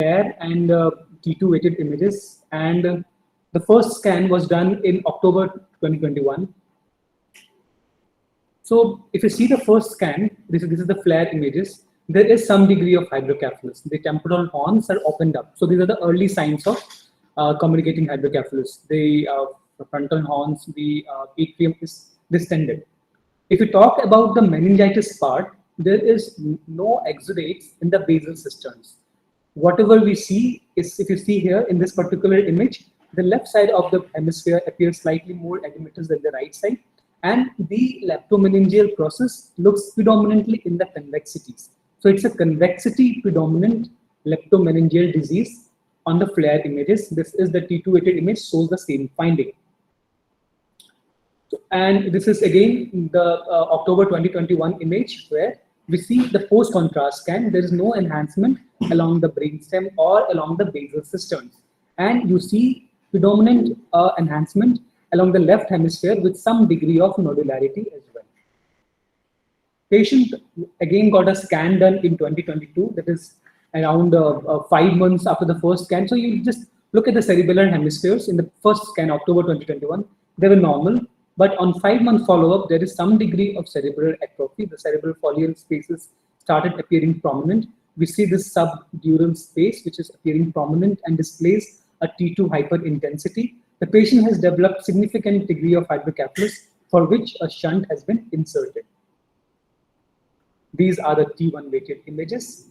flare and T2 weighted images, and the first scan was done in October 2021. So if you see the first scan, this is the flare images. There is some degree of hydrocephalus. The temporal horns are opened up. So these are the early signs of communicating hydrocephalus. The frontal horns, the atrium is distended. If you talk about the meningitis part, there is no exudates in the basal cisterns. Whatever we see is, if you see here in this particular image, the left side of the hemisphere appears slightly more edematous than the right side, and the leptomeningeal process looks predominantly in the convexities. So it's a convexity predominant leptomeningeal disease on the flare images. This is the T2 weighted image, shows the same finding. And this is again the October 2021 image where we see the post-contrast scan. There is no enhancement along the brainstem or along the basal cisterns. And you see predominant enhancement along the left hemisphere with some degree of nodularity as well. Patient again got a scan done in 2022, that is around 5 months after the first scan. So you just look at the cerebellar hemispheres in the first scan, October 2021, they were normal. But on 5-month follow-up, there is some degree of cerebral atrophy. The cerebral folial spaces started appearing prominent. We see this subdural space, which is appearing prominent and displays a T2 hyperintensity. The patient has developed significant degree of hydrocephalus for which a shunt has been inserted. These are the T1 weighted images,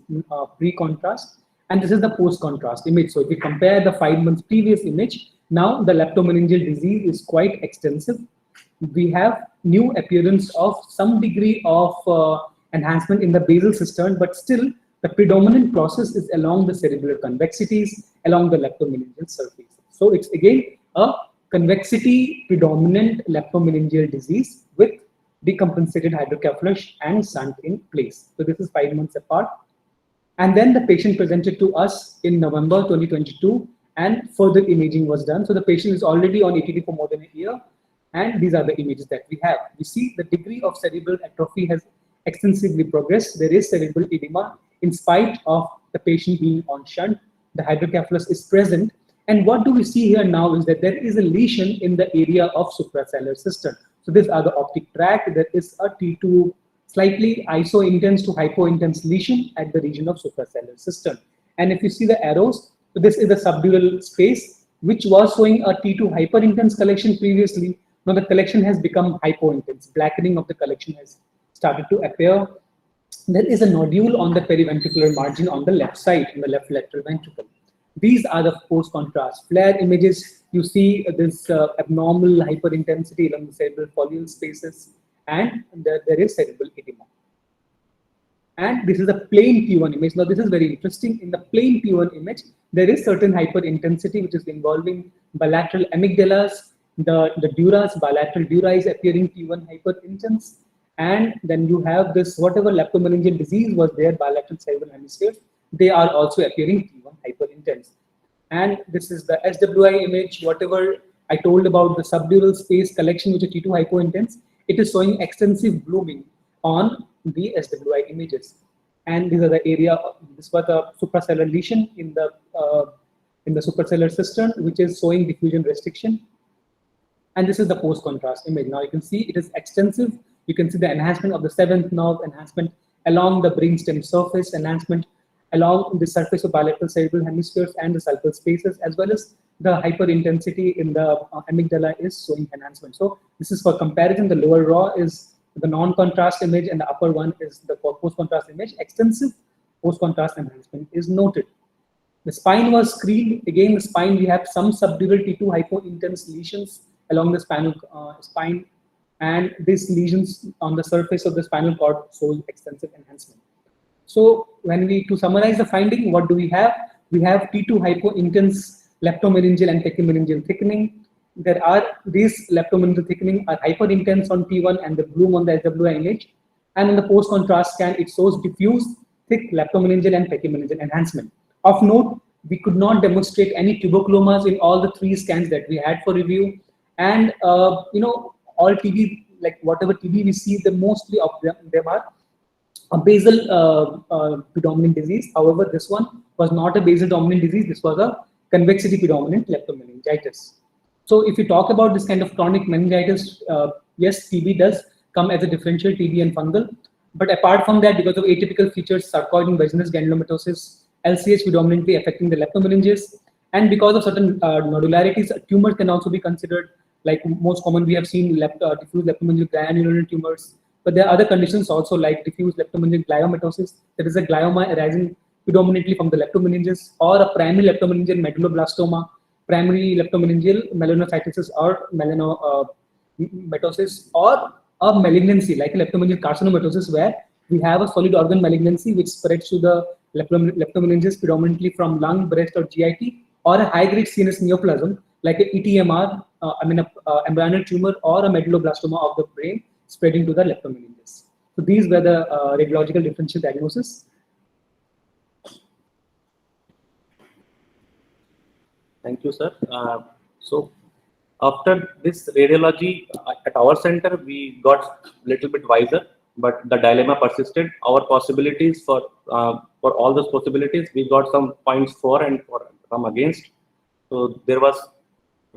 pre-contrast, and this is the post-contrast image. So if you compare the 5 months previous image, now the leptomeningeal disease is quite extensive. We have new appearance of some degree of enhancement in the basal cistern, but still the predominant process is along the cerebellar convexities, along the leptomeningeal surface. So it's again a convexity predominant leptomeningeal disease with decompensated hydrocephalus and shunt in place. So this is 5 months apart. And then the patient presented to us in November 2022 and further imaging was done. So the patient is already on ATD for more than a year. And these are the images that we have. We see the degree of cerebral atrophy has extensively progressed. There is cerebral edema in spite of the patient being on shunt. The hydrocephalus is present. And what do we see here now is that there is a lesion in the area of suprasellar cistern. So these are the optic tract. There is a T2 slightly iso-intense to hypo-intense lesion at the region of suprasellar cistern. And if you see the arrows, so this is the subdural space, which was showing a T2 hyper-intense collection previously. Now the collection has become hypo-intense. Blackening of the collection has started to appear. There is a nodule on the periventricular margin on the left side, in the left lateral ventricle. These are the post-contrast flare images. You see this abnormal hyperintensity along the cerebral folial spaces, and there is cerebral edema. And this is a plain T1 image. Now this is very interesting. In the plain T1 image, there is certain hyperintensity which is involving bilateral amygdalas, the duras, bilateral dura is appearing T1 hyperintense, and then you have this whatever leptomeningeal disease was there, bilateral cerebral hemispheres, they are also appearing T1 hyperintense. And this is the SWI image, whatever I told about the subdural space collection which is T2 hypointense, it is showing extensive blooming on the SWI images. And these are the area, this was the suprasellar lesion in the suprasellar cistern, which is showing diffusion restriction. And this is the post-contrast image. Now you can see it is extensive. You can see the enhancement of the 7th nerve, enhancement along the brainstem surface, enhancement along the surface of bilateral cerebral hemispheres and the sulcal spaces, as well as the hyperintensity in the amygdala is showing enhancement. So this is for comparison. The lower raw is the non-contrast image and the upper one is the post-contrast image. Extensive post-contrast enhancement is noted. The spine was screened. Again, the spine, we have some subdural T2 hypointense lesions along the spinal spine, and these lesions on the surface of the spinal cord show extensive enhancement. So when we, to summarize the finding, what do we have? We have T2 hypointense leptomeningeal and pachymeningeal thickening. There are these leptomeningeal thickening are hyperintense on T1 and the bloom on the SWI image. And in the post-contrast scan, it shows diffuse, thick leptomeningeal and pachymeningeal enhancement. Of note, we could not demonstrate any tuberculomas in all the 3 scans that we had for review. And all TB, like whatever TB we see, the mostly of them are a basal predominant disease. However, this one was not a basal dominant disease. This was a convexity predominant leptomeningitis. So if you talk about this kind of chronic meningitis, yes, TB does come as a differential TB and fungal. But apart from that, because of atypical features, sarcoid and vaginous granulomatosis, LCH predominantly affecting the leptomeninges, and because of certain nodularities, tumors can also be considered. Like most common, we have seen diffuse leptomeningeal granular tumors, but there are other conditions also like diffuse leptomeningeal gliomatosis. There is a glioma arising predominantly from the leptomeninges, or a primary leptomeningeal medulloblastoma, primary leptomeningeal melanocytosis or melanoma or a malignancy like leptomeningeal carcinomatosis, where we have a solid organ malignancy which spreads to the leptomeninges predominantly from lung, breast, or GIT, or a high-grade CNS neoplasm like a ETMR, embryonal tumor, or a medulloblastoma of the brain spreading to the leptomeninges. So these were the radiological differential diagnosis. Thank you, sir. So after this radiology at our center, we got a little bit wiser, but the dilemma persisted. Our possibilities for all those possibilities, we got some points for and some against. So there was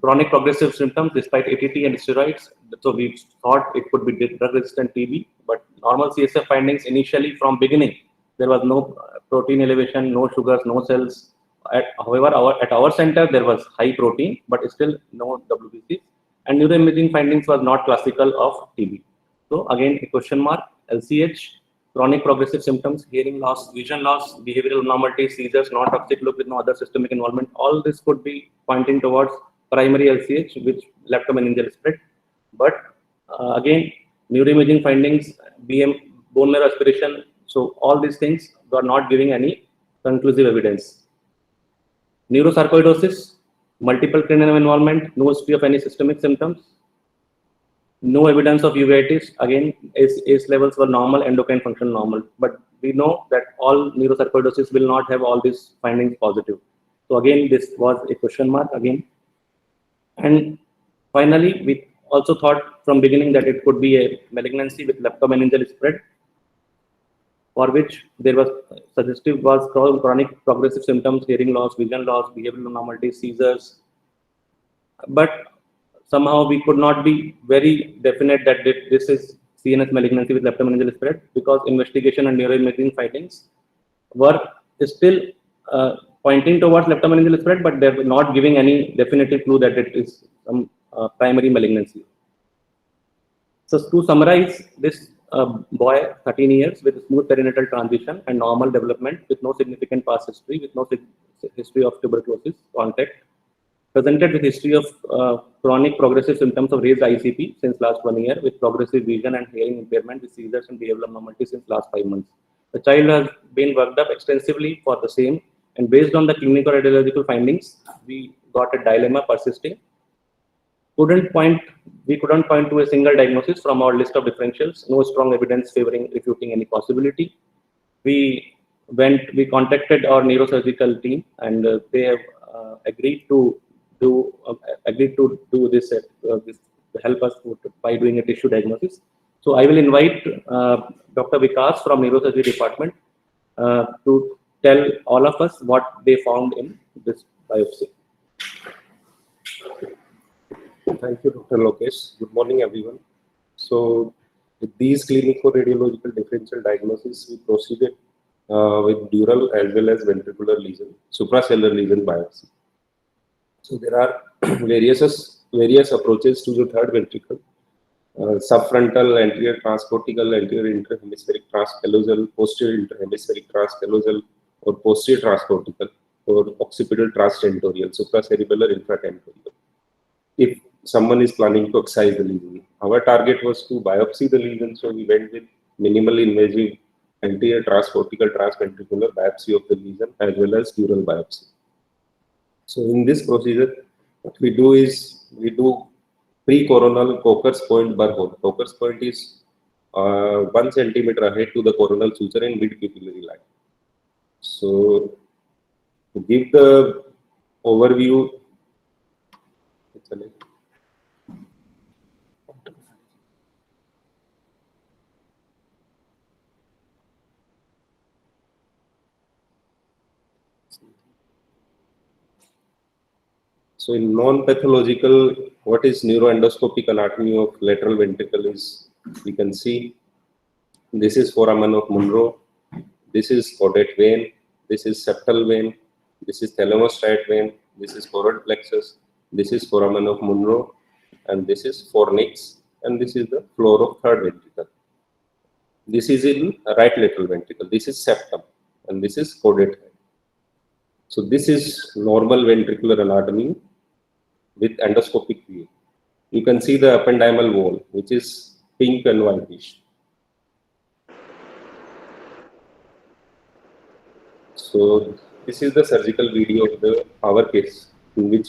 chronic progressive symptoms despite ATT and steroids. So we thought it could be drug-resistant TB, but normal CSF findings initially from beginning, there was no protein elevation, no sugars, no cells. However, at our center, there was high protein, but still no WBC. And neuroimaging findings was not classical of TB. So again, a question mark, LCH, chronic progressive symptoms, hearing loss, vision loss, behavioral abnormalities, seizures, non-toxic look with no other systemic involvement. All this could be pointing towards primary LCH, which leptomeningeal spread. But again, neuroimaging findings, BM, bone marrow aspiration. So all these things are not giving any conclusive evidence. Neurosarcoidosis, multiple cranial involvement, no history of any systemic symptoms, no evidence of uveitis. Again, ACE levels were normal, endocrine function normal. But we know that all neurosarcoidosis will not have all these findings positive. So again, this was a question mark again. And finally, we also thought from beginning that it could be a malignancy with leptomeningeal spread, for which there was suggestive was chronic progressive symptoms, hearing loss, vision loss, behavioral abnormalities, seizures. But somehow we could not be very definite that this is CNS malignancy with leptomeningeal spread, because investigation and neuroimaging findings were still pointing towards leptomeningeal spread, but they were not giving any definitive clue that it is some primary malignancy. So to summarize, this boy, 13 years, with smooth perinatal transition and normal development, with no significant past history, with no history of tuberculosis contact, presented with history of chronic progressive symptoms of raised ICP since last 1 year, with progressive vision and hearing impairment, with seizures and behavioral abnormalities since last 5 months. The child has been worked up extensively for the same, and based on the clinical radiological findings, we got a dilemma persisting. We couldn't point to a single diagnosis from our list of differentials, no strong evidence favoring refuting any possibility. We contacted our neurosurgical team, and they have agreed to do this to help us by doing a tissue diagnosis. So I will invite Dr. Vikas from neurosurgery department to tell all of us what they found in this biopsy. Thank you, Dr. Lokesh. Good morning, everyone. So, with these clinical radiological differential diagnosis, we proceeded with dural as well as ventricular lesion, supracellular lesion biopsy. So, there are various approaches to the third ventricle: subfrontal, anterior transcortical, anterior interhemispheric transcallosal, posterior interhemispheric transcallosal, or posterior transcortical, or occipital transtentorial, supracerebellar, infratentorial. If someone is planning to excise the lesion, our target was to biopsy the lesion, so we went with minimally invasive anterior transcortical transventricular biopsy of the lesion as well as dural biopsy. So in this procedure, what we do is we do pre-coronal Coker's point burr hole. Coker's point is 1 centimeter ahead to the coronal suture and mid-pupillary line. So to give the overview, So in non-pathological, what is neuroendoscopic anatomy of lateral ventricle is, we can see this is foramen of Monro, this is caudate vein, this is septal vein, this is thalamus striate vein, this is choroid plexus, this is foramen of Monro, and this is fornix, and this is the floor of third ventricle. This is in right lateral ventricle, this is septum, and this is caudate vein. So this is normal ventricular anatomy with endoscopic view. You can see the ependymal wall, which is pink and whitish. So this is the surgical video of our case, in which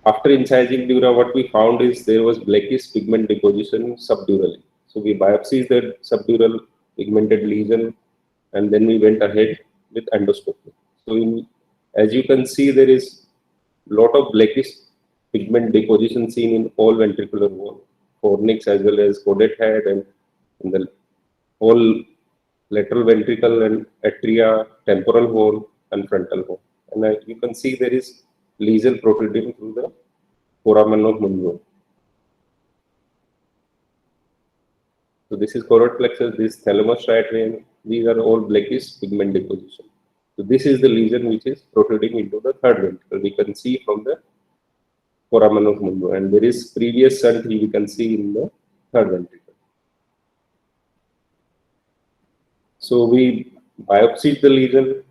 after incising dura, what we found is there was blackish pigment deposition subdurally. So we biopsied the subdural pigmented lesion, and then we went ahead with endoscopy. So as you can see, there is lot of blackish pigment deposition seen in all ventricular wall, fornix as well as caudate head, and in the whole lateral ventricle and atria, temporal hole and frontal hole. And you can see there is lesion protruding through the foramen of Monro. So this is choroid plexus, this thalamus striate vein. These are all blackish pigment deposition. So this is the lesion which is protruding into the third ventricle. We can see from the foramen of Monro, and there is previous shunt we can see in the third ventricle. So we biopsied the lesion,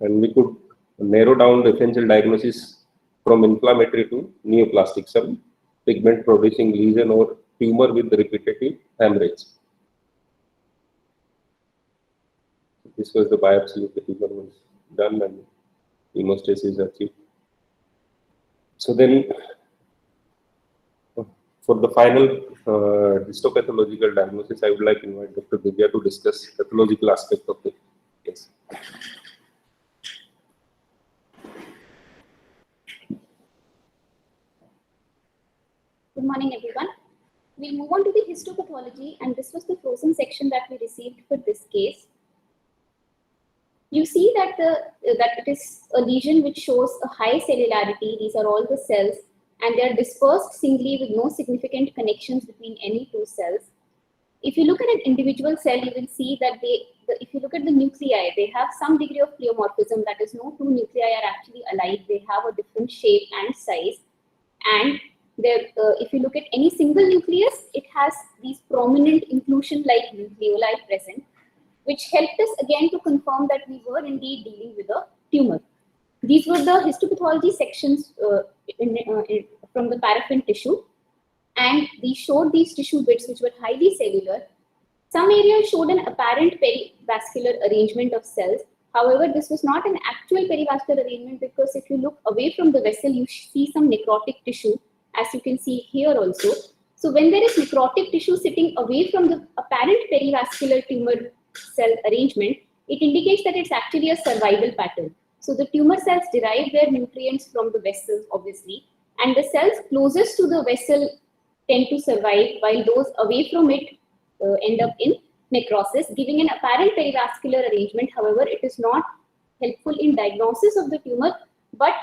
and we could narrow down the differential diagnosis from inflammatory to neoplastic, some pigment producing lesion or tumor with repetitive hemorrhage. This was the biopsy of the tumor was done and hemostasis achieved. So then, for the final histopathological diagnosis, I would like to invite Dr. Divya to discuss pathological aspect of the case. Good morning, everyone. We'll move on to the histopathology, and this was the frozen section that we received for this case. You see that that it is a lesion which shows a high cellularity. These are all the cells, and they are dispersed singly with no significant connections between any two cells. If you look at an individual cell, you will see that if you look at the nuclei, they have some degree of pleomorphism. That is, no two nuclei are actually alike. They have a different shape and size. And if you look at any single nucleus, it has these prominent inclusion-like nucleoli present, which helped us again to confirm that we were indeed dealing with a tumor. These were the histopathology sections from the paraffin tissue, and we showed these tissue bits which were highly cellular. Some areas showed an apparent perivascular arrangement of cells. However, this was not an actual perivascular arrangement, because if you look away from the vessel, you see some necrotic tissue, as you can see here also. So when there is necrotic tissue sitting away from the apparent perivascular tumor cell arrangement, it indicates that it's actually a survival pattern. So the tumor cells derive their nutrients from the vessels, obviously, and the cells closest to the vessel tend to survive, while those away from it end up in necrosis, giving an apparent perivascular arrangement. However, it is not helpful in diagnosis of the tumor, but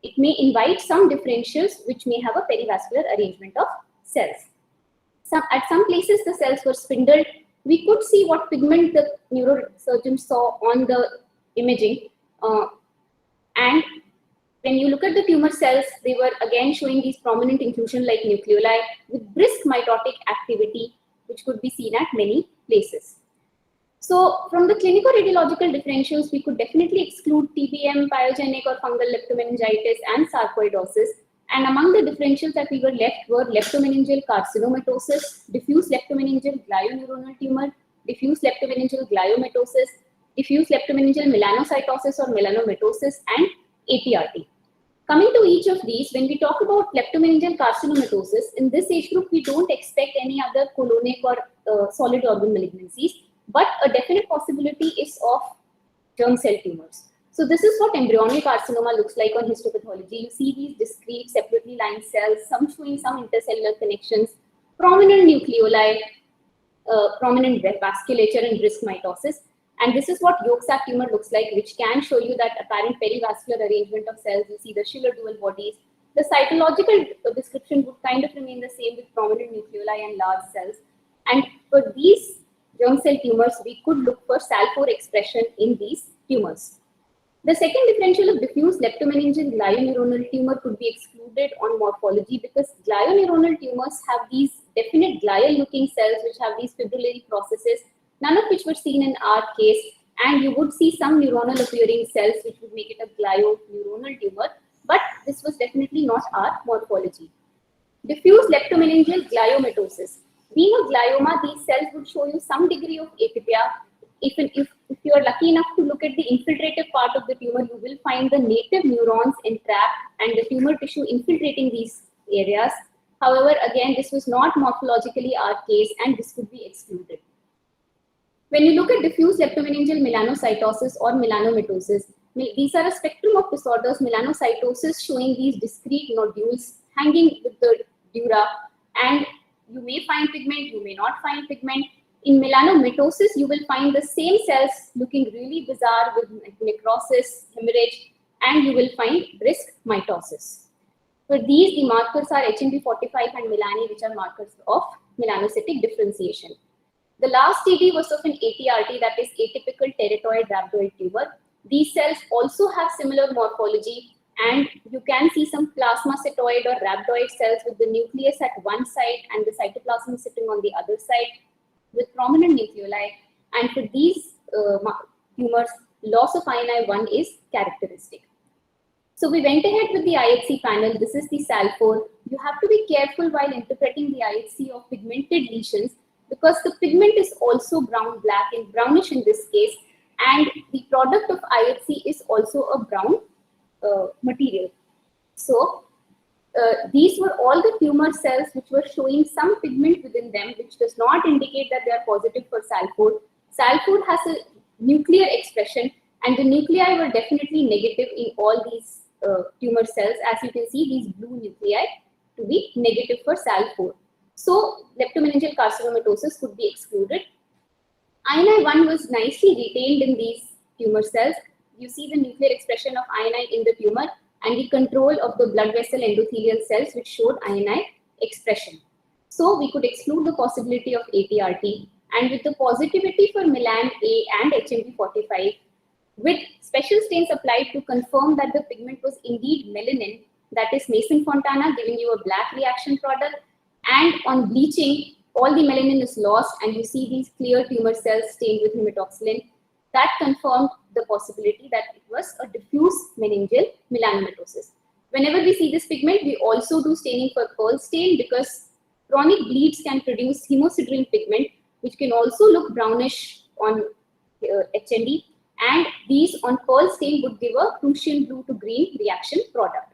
it may invite some differentials which may have a perivascular arrangement of cells. At some places, the cells were spindled. We could see what pigment the neurosurgeon saw on the imaging. And when you look at the tumor cells, they were again showing these prominent inclusion-like nucleoli with brisk mitotic activity, which could be seen at many places. So from the clinico-radiological differentials, we could definitely exclude TBM, pyogenic or fungal leptomeningitis, and sarcoidosis. And among the differentials that we were left were leptomeningeal carcinomatosis, diffuse leptomeningeal glioneuronal tumor, diffuse leptomeningeal gliomatosis, diffuse leptomeningeal melanocytosis or melanomatosis, and APRT. Coming to each of these, when we talk about leptomeningeal carcinomatosis, in this age group, we don't expect any other colonic or solid organ malignancies, but a definite possibility is of germ cell tumors. So this is what embryonic carcinoma looks like on histopathology. You see these discrete, separately lined cells, some showing some intercellular connections, prominent nucleoli, prominent vasculature and brisk mitosis. And this is what yolk sac tumor looks like, which can show you that apparent perivascular arrangement of cells. You see the Schiller dual bodies, The cytological description would kind of remain the same with prominent nucleoli and large cells. And for these germ cell tumors, we could look for SAL4 expression in these tumors. The second differential of diffuse leptomeningeal glioneuronal tumor could be excluded on morphology because glioneuronal tumors have these definite glial-looking cells which have these fibrillary processes, none of which were seen in our case, and you would see some neuronal appearing cells which would make it a glioneuronal tumor, but this was definitely not our morphology. Diffuse leptomeningeal gliomatosis. Being a glioma, these cells would show you some degree of atypia. If you are lucky enough to look at the infiltrative part of the tumor, you will find the native neurons entrapped and the tumor tissue infiltrating these areas. However, again, this was not morphologically our case and this could be excluded. When you look at diffuse leptomeningeal melanocytosis or melanomatosis, these are a spectrum of disorders, melanocytosis showing these discrete nodules hanging with the dura, and you may find pigment, you may not find pigment. In melanомatosis, you will find the same cells looking really bizarre with necrosis, hemorrhage, and you will find brisk mitosis. For these, the markers are HMB45 and melani, which are markers of melanocytic differentiation. The last TD was of an ATRT, that is atypical teratoid rhabdoid tumor. These cells also have similar morphology, and you can see some plasmacytoid or rhabdoid cells with the nucleus at one side and the cytoplasm sitting on the other side with prominent nucleoli. And for these tumors, loss of INI1 is characteristic. So we went ahead with the IHC panel. This is the SAL4. You have to be careful while interpreting the IHC of pigmented lesions because the pigment is also brown-black and brownish in this case, and the product of IHC is also a brown material. So these were all the tumor cells which were showing some pigment within them, which does not indicate that they are positive for SAL4. SAL4 has a nuclear expression, and the nuclei were definitely negative in all these tumor cells. As you can see, these blue nuclei to be negative for SAL4. So leptomeningeal carcinomatosis could be excluded. INI1 was nicely retained in these tumor cells. You see the nuclear expression of INI in the tumor and the control of the blood vessel endothelial cells which showed INI expression. So we could exclude the possibility of ATRT, and with the positivity for Melan A and HMB45, with special stains applied to confirm that the pigment was indeed melanin, that is Mason-Fontana giving you a black reaction product, and on bleaching, all the melanin is lost and you see these clear tumor cells stained with hematoxylin. That confirmed the possibility that it was a diffuse meningeal melanomatosis. Whenever we see this pigment, we also do staining for pearl stain because chronic bleeds can produce hemosiderin pigment, which can also look brownish on HND, and these on pearl stain would give a Prussian blue to green reaction product.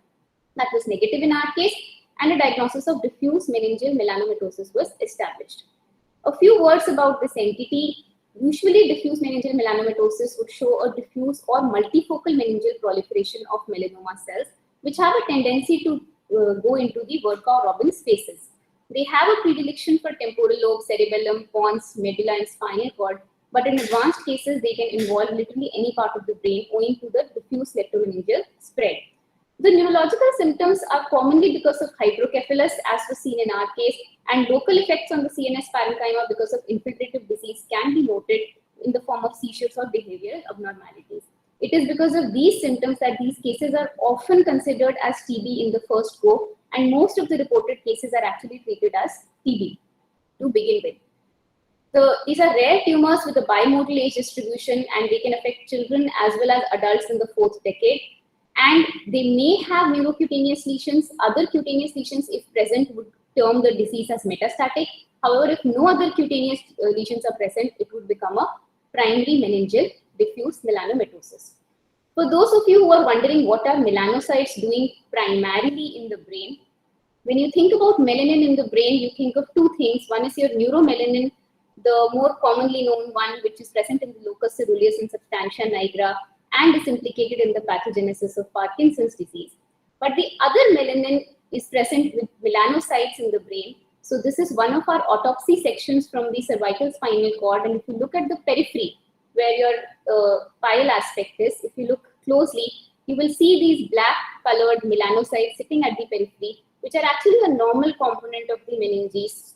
That was negative in our case, and a diagnosis of diffuse meningeal melanomatosis was established. A few words about this entity. Usually, diffuse meningeal melanomatosis would show a diffuse or multifocal meningeal proliferation of melanoma cells, which have a tendency to go into the Burkow-Robin spaces. They have a predilection for temporal lobe, cerebellum, pons, medulla, and spinal cord, but in advanced cases, they can involve literally any part of the brain owing to the diffuse leptomeningeal spread. The neurological symptoms are commonly because of hydrocephalus, as was seen in our case, and local effects on the CNS parenchyma because of infiltrative disease can be noted in the form of seizures or behavioral abnormalities. It is because of these symptoms that these cases are often considered as TB in the first go, and most of the reported cases are actually treated as TB to begin with. These are rare tumors with a bimodal age distribution, and they can affect children as well as adults in the 4th decade. And they may have neurocutaneous lesions. Other cutaneous lesions, if present, would term the disease as metastatic. However, if no other cutaneous lesions are present, it would become a primary meningeal diffuse melanomatosis. For those of you who are wondering what are melanocytes doing primarily in the brain, when you think about melanin in the brain, you think of two things. One is your neuromelanin, the more commonly known one, which is present in the locus coeruleus and substantia nigra, and is implicated in the pathogenesis of Parkinson's disease. But the other melanin is present with melanocytes in the brain. So this is one of our autopsy sections from the cervical spinal cord. And if you look at the periphery, where your pile aspect is, if you look closely, you will see these black colored melanocytes sitting at the periphery, which are actually a normal component of the meninges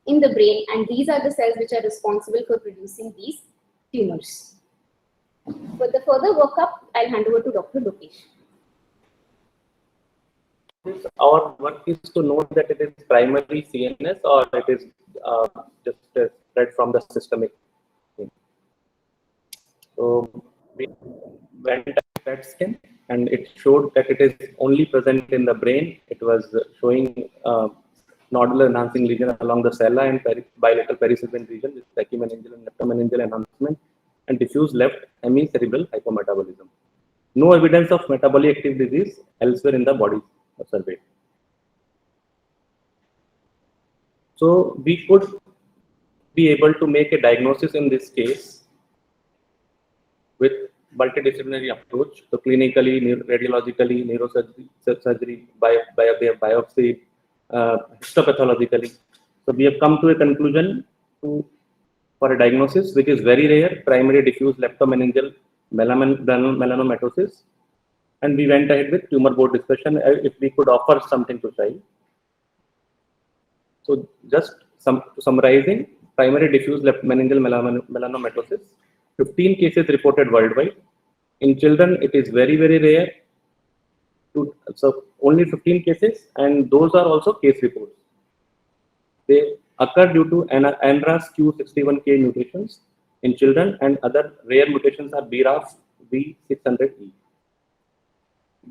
in the brain, and these are the cells which are responsible for producing these tumors. For the further workup, I'll hand over to Dr. Lokesh. Our work is to know that it is primarily CNS or it is just spread from the systemic. So we went at PET scan and it showed that it is only present in the brain. It was showing nodular enhancing lesion along the sella and bilateral pericerebral region with brachymeningeal and leptomeningeal enhancement and diffuse left hemicerebral hypometabolism. No evidence of metabolic active disease elsewhere in the body surveyed. So we could be able to make a diagnosis in this case with multidisciplinary approach, so clinically, radiologically, neurosurgery, biopsy, histopathologically. So we have come to a conclusion for a diagnosis which is very rare, primary diffuse leptomeningeal melanoma-melanoma-matosis, and we went ahead with tumor board discussion if we could offer something to child. So just summarizing, primary diffuse meningeal melanoma-matosis, 15 cases reported worldwide. In children, it is very, very rare. So only 15 cases, and those are also case reports. They occur due to NRAS Q61K mutations in children, and other rare mutations are BRAF V600E.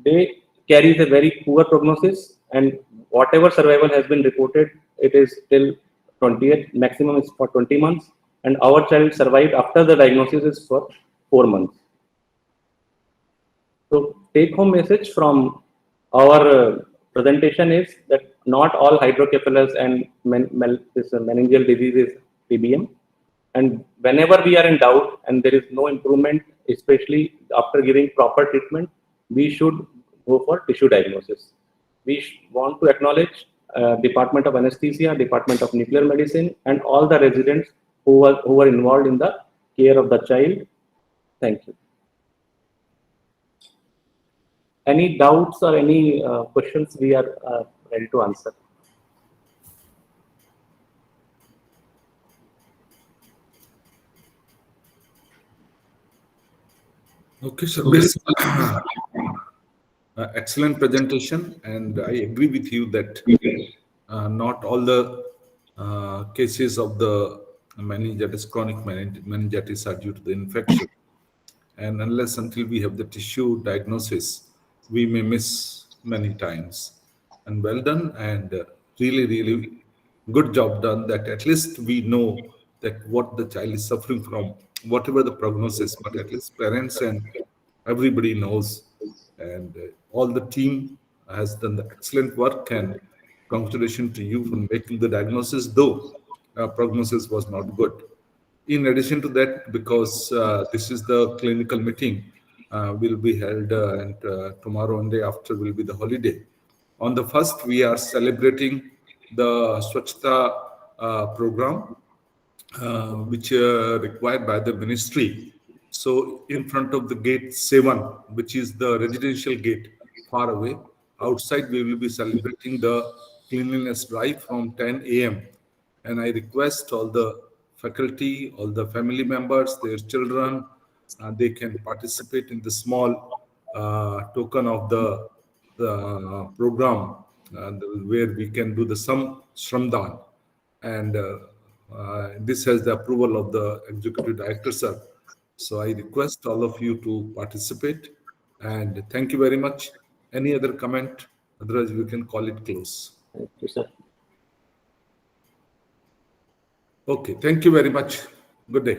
They carry a very poor prognosis, and whatever survival has been reported, it is till 20th, maximum is for 20 months, and our child survived after the diagnosis is for 4 months. So take home message from our presentation is that not all hydrocephalus and this meningeal disease is PBM, and whenever we are in doubt and there is no improvement, especially after giving proper treatment, we should go for tissue diagnosis. We want to acknowledge Department of Anesthesia, Department of Nuclear Medicine, and all the residents who were involved in the care of the child. Thank you. Any doubts or any questions, we are ready to answer. Okay, sir. Excellent presentation, and I agree with you that not all the cases of the meningitis, chronic meningitis, are due to the infection. And unless until we have the tissue diagnosis, we may miss many times. And well done, and really, really good job done, that at least we know that what the child is suffering from, whatever the prognosis, but at least parents and everybody knows. And all the team has done the excellent work, and congratulations to you for making the diagnosis, though prognosis was not good. In addition to that, because this is the clinical meeting, will be held, and tomorrow and day after will be the holiday. On the 1st, we are celebrating the Swachhta program, which required by the ministry. So in front of the gate 7, which is the residential gate far away, outside we will be celebrating the cleanliness drive from 10 a.m. And I request all the faculty, all the family members, their children, they can participate in the small token of the program, where we can do the some shramdan. And this has the approval of the executive director, sir. So I request all of you to participate, and thank you very much. Any other comment? Otherwise, we can call it close. Thank you, sir. Okay, thank you very much. Good day.